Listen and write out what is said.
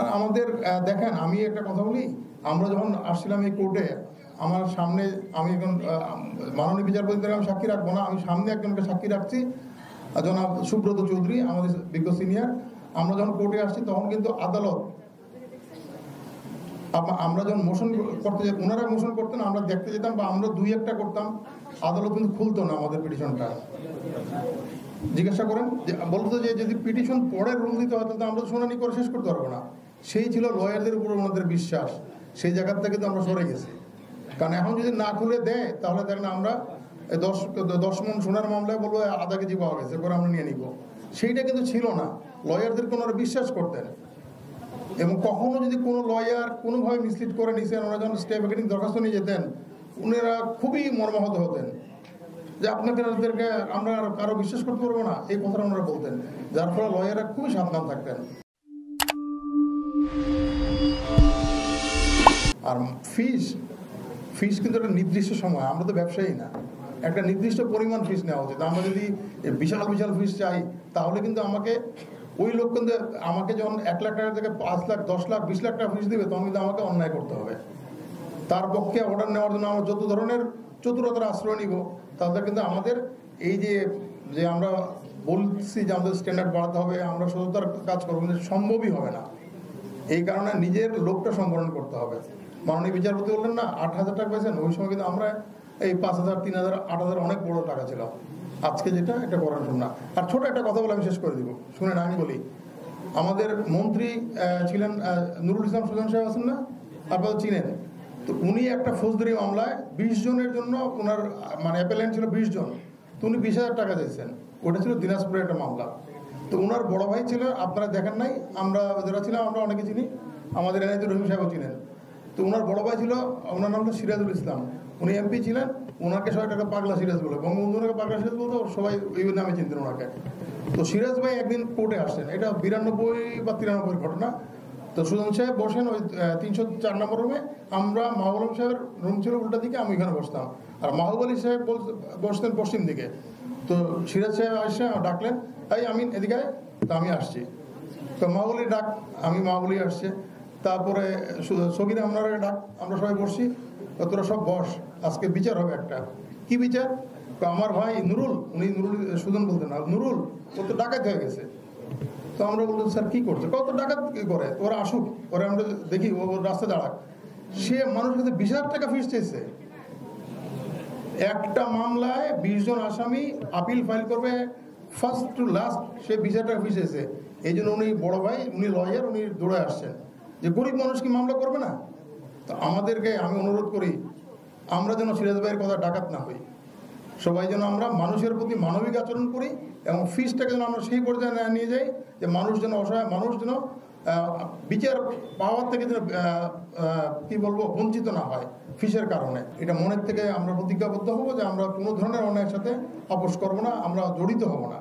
আর আমাদের দেখেন, আমি একটা কথা বলি, আমরা যখন আসছিলাম এই কোর্টে, আমার সামনে আমি এখন মাননীয় বিচারপতিদের আমি সাক্ষী রাখবো না, আমি সামনে একজনকে সাক্ষী রাখছি, জনাব সুব্রত চৌধুরী, আমাদের বিজ্ঞ সিনিয়র। আমরা যখন কোর্টে আসছি তখন কিন্তু আদালত, আমরা যখন মোশন করতে যাই, ওনারা মোশন করতেন, আমরা দেখতে যেতাম বা আমরা দুই একটা করতাম, আদালত কিন্তু খুলতো না আমাদের পিটিশনটা। জিজ্ঞাসা করেন, বলতো যে যদি পিটিশন পরে রুল দিতে হয় তাহলে আমরা শুনানি করে শেষ করতে পারবো না। সেই ছিল লয়ারদের উপর ওনাদের বিশ্বাস। সেই জায়গার থেকে তো আমরা সরে গেছি, কারণ এখন যদি না খুলে দেয় তাহলে দেখেন আমরা 10 মন সোনার মামলায় বলবো আধা কেজি পাওয়া গেছে, পরে আমরা নিয়ে নিব। সেইটা কিন্তু ছিল না, লয়ারদেরকে ওনারা বিশ্বাস করতেন। এবং কখনো যদি কোনো লয়ার কোনোভাবে মিসলিড করে নিছেন, ওনারা যখন স্টে ভ্যাকেটিং দরখাস্ত নিয়ে যেতেন, ওনারা খুবই মর্মাহত হতেন যে আপনাদেরকে আমরা কারো বিশ্বাস করতে পারবো না, এই কথাটা ওনারা বলতেন, যার ফলে লয়াররা খুবই সাবধান থাকতেন। আর ফিস কিন্তু একটা নির্দিষ্ট সময়, আমরা তো ব্যবসায়ী না, একটা নির্দিষ্ট পরিমাণ ফিস নেওয়া উচিত। আমরা যদি বিশাল বিশাল ফিস চাই তাহলে কিন্তু ওই লোক কিন্তু আমাকে যখন 1 লাখ টাকা থেকে 5 লাখ 10 লাখ 20 লাখ টাকা ফিস দিবে, তখন কিন্তু আমাকে অন্যায় করতে হবে। তার পক্ষে অর্ডার নেওয়ার জন্য আমরা যত ধরনের চতুরতার আশ্রয় নিব, তাহলে কিন্তু আমাদের এই যে আমরা বলছি যে আমাদের স্ট্যান্ডার্ড বাড়াতে হবে, আমরা সততার কাজ করবো, কিন্তু সম্ভবই হবে না। এই কারণে নিজের লোকটা সম্বরণ করতে হবে। মাননীয় বিচারপতি বললেন না 8,000 টাকা পেয়েছেন, ওই সময় কিন্তু আমরা এই 5,000 3,000 8,000 অনেক বড় টাকা ছিল। আজকে যেটা এটা করার জন্য না। আর ছোট একটা কথা বলে আমি শেষ করে দিব, শুনেন। আমি বলি, আমাদের মন্ত্রী ছিলেন নুরুল ইসলাম সুজন সাহেব, আছেন না, আপনারা চিনেন তো। উনি একটা ফৌজদারি মামলায় 20 জনের জন্য ওনার মানে অ্যাপেলেন্ট ছিল 20 জন, তো উনি 20,000 টাকা দিয়েছেন। ওটা ছিল দিনাজপুরের একটা মামলা। তো ওনার বড় ভাই ছিল, আপনারা দেখেন নাই, আমরা যারা ছিলাম আমরা অনেকে চিনি, আমাদের এনায়তুর রহিম সাহেবও চিনেন। তো ওনার বড় ভাই ছিল, ওনার নাম ছিল সিরাজুল ইসলাম, উনি এমপি ছিলেন। ওনাকে সবাই টাকা পাগলা সিরাজ বলে, বঙ্গবন্ধু ওনাকে পাগলা সিরাজ বলতো, সবাই ওই নামে চিনতেন ওনাকে। তো সিরাজ ভাই একদিন কোর্টে আসছেন, এটা 92 বা 93 ঘটনা। তো সুজন সাহেব বসেন ওই 304 নম্বর রুমে, আমরা মাহবুব আলম সাহেবের রুম ছিল উল্টা দিকে, আমি এখানে বসতাম, আর মাহবুব আলী সাহেব বসতেন পশ্চিম দিকে। তো সিরাজ সাহেব আসে ডাকলেন, তাই আমি এদিকে, তো আমি আসছি। তো মাহবুব আলী ডাক, আমি মাহবুব আলী আসছে। তারপরে সগির আপনারা ডাক, আমরা সবাই বসছি, তোরা সব বস, আজকে বিচার হবে একটা। কি বিচার? তো আমার ভাই নুরুল, উনি নুরুল সুজন বলতেন না, নুরুল ও তো ডাকাত হয়ে গেছে। তো আমরা বললাম স্যার কি করছে? কত ডাকাত কি করে, ওরা আসুক, ওরা আমরা দেখি, ও রাস্তায় দাঁড়াক। সে মানুষের কাছে 20,000 টাকা ফিস চেয়েছে। একটা মামলায় 20 জন আসামি আপিল ফাইল করবে, ফার্স্ট টু লাস্ট সে 20,000 টাকা ফিস চেয়েছে। এই জন্য উনি বড় ভাই, উনি লয়ার, উনি দৌড়ে আসছেন যে গরিব মানুষ কি মামলা করবে না? তো আমাদেরকে আমি অনুরোধ করি, আমরা যেন সিরাজ ভাইয়ের কথা ডাকাত না হই, সবাই যেন আমরা মানুষের প্রতি মানবিক আচরণ করি, এবং ফিসটাকে যেন আমরা সেই পর্যায়ে নিয়ে যাই যে মানুষ যেন, অসহায় মানুষ যেন বিচার পাওয়ার থেকে যেন কি বলবো বঞ্চিত না হয় ফিসের কারণে। এটা মনের থেকে আমরা প্রতিজ্ঞাবদ্ধ হবো যে আমরা কোনো ধরনের অন্যায়ের সাথে আপোষ করবো না, আমরা জড়িত হব না।